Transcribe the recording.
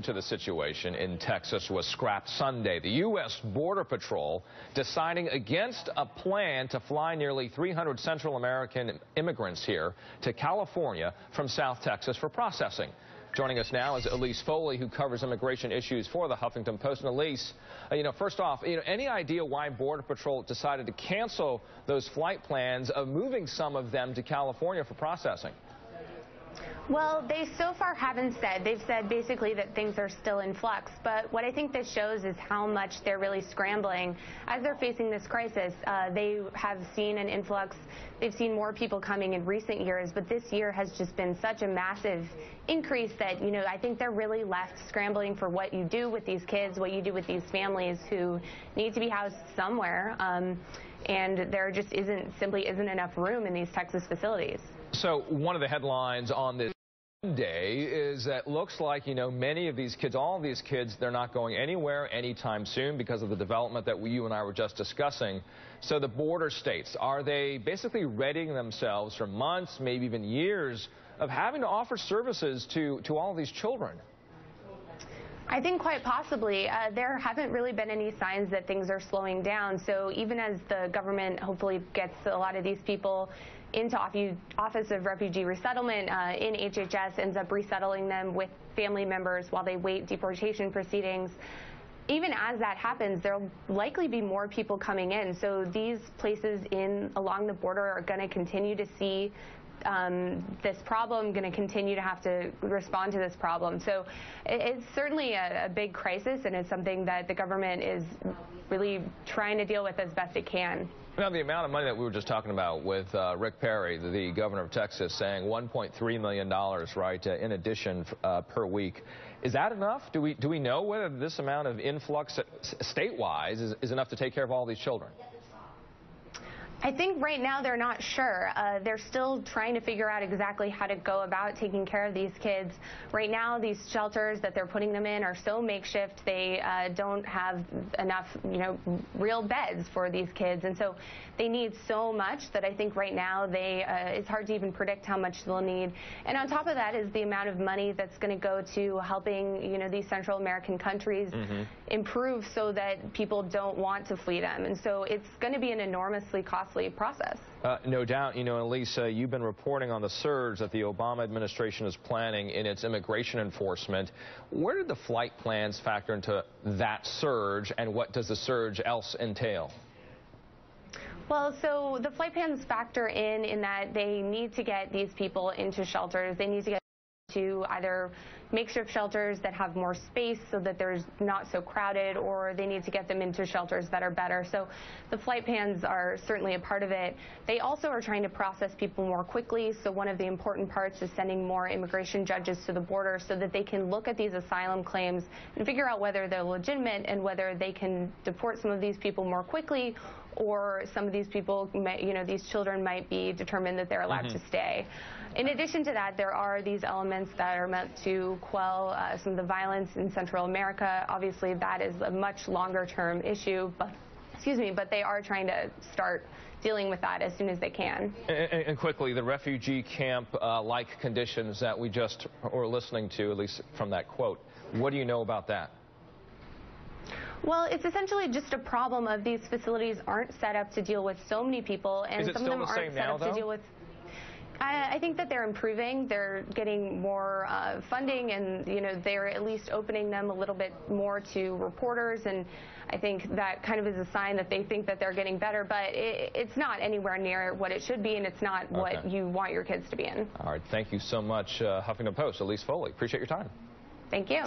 To the situation in Texas was scrapped Sunday. The U.S. Border Patrol deciding against a plan to fly nearly 300 Central American immigrants here to California from South Texas for processing. Joining us now is Elise Foley, who covers immigration issues for the Huffington Post. And Elise, first off, any idea why Border Patrol decided to cancel those flight plans of moving some of them to California for processing? Well, they so far haven't said. They've said basically that things are still in flux. But what I think this shows is how much they're really scrambling as they're facing this crisis. They have seen an influx. They've seen more people coming in recent years. But this year has just been such a massive increase that, I think they're really left scrambling for what you do with these kids, what you do with these families who need to be housed somewhere. And there just simply isn't enough room in these Texas facilities. So one of the headlines on this day is that looks like, many of these kids, all of these kids, they're not going anywhere anytime soon because of the development that you and I were just discussing. So the border states, are they basically readying themselves for months, maybe even years, of having to offer services to all of these children? I think quite possibly. There haven't really been any signs that things are slowing down. So even as the government hopefully gets a lot of these people into Office of Refugee Resettlement in HHS, ends up resettling them with family members while they wait deportation proceedings. Even as that happens, there'll likely be more people coming in. So these places along the border are going to continue to see this problem, going to continue to have to respond to this problem. So it's certainly a big crisis, and it's something that the government is really trying to deal with as best it can. Now, the amount of money that we were just talking about with Rick Perry, the governor of Texas, saying $1.3 million, right, in addition per week. Is that enough? Do we know whether this amount of influx state-wise is enough to take care of all these children? I think right now they're not sure. They're still trying to figure out exactly how to go about taking care of these kids. Right now, these shelters that they're putting them in are so makeshift. They don't have enough, real beds for these kids. And so they need so much that I think right now it's hard to even predict how much they'll need. And on top of that is the amount of money that's going to go to helping, these Central American countries improve so that people don't want to flee them. And so it's going to be an enormously costly process. No doubt. Elise, you've been reporting on the surge that the Obama administration is planning in its immigration enforcement. Where did the flight plans factor into that surge, and what does the surge else entail? Well, so the flight plans factor in that they need to get these people into shelters. They need to get to either makeshift shelters that have more space so that there's not so crowded, or they need to get them into shelters that are better. So the flight plans are certainly a part of it. They also are trying to process people more quickly. So one of the important parts is sending more immigration judges to the border so that they can look at these asylum claims and figure out whether they're legitimate and whether they can deport some of these people more quickly, or some of these people, these children might be determined that they're allowed to stay. In addition to that, there are these elements that are meant to quell some of the violence in Central America. Obviously, that is a much longer-term issue, but they are trying to start dealing with that as soon as they can. And quickly, the refugee camp-like conditions that we just were listening to, at least from that quote, what do you know about that? Well, it's essentially just a problem of these facilities aren't set up to deal with so many people, and some of them aren't set up to deal with. I think that they're improving. They're getting more funding, and they're at least opening them a little bit more to reporters, and I think that kind of is a sign that they think that they're getting better, but it's not anywhere near what it should be, and it's not what you want your kids to be in. All right, thank you so much, Huffington Post, Elise Foley. Appreciate your time. Thank you.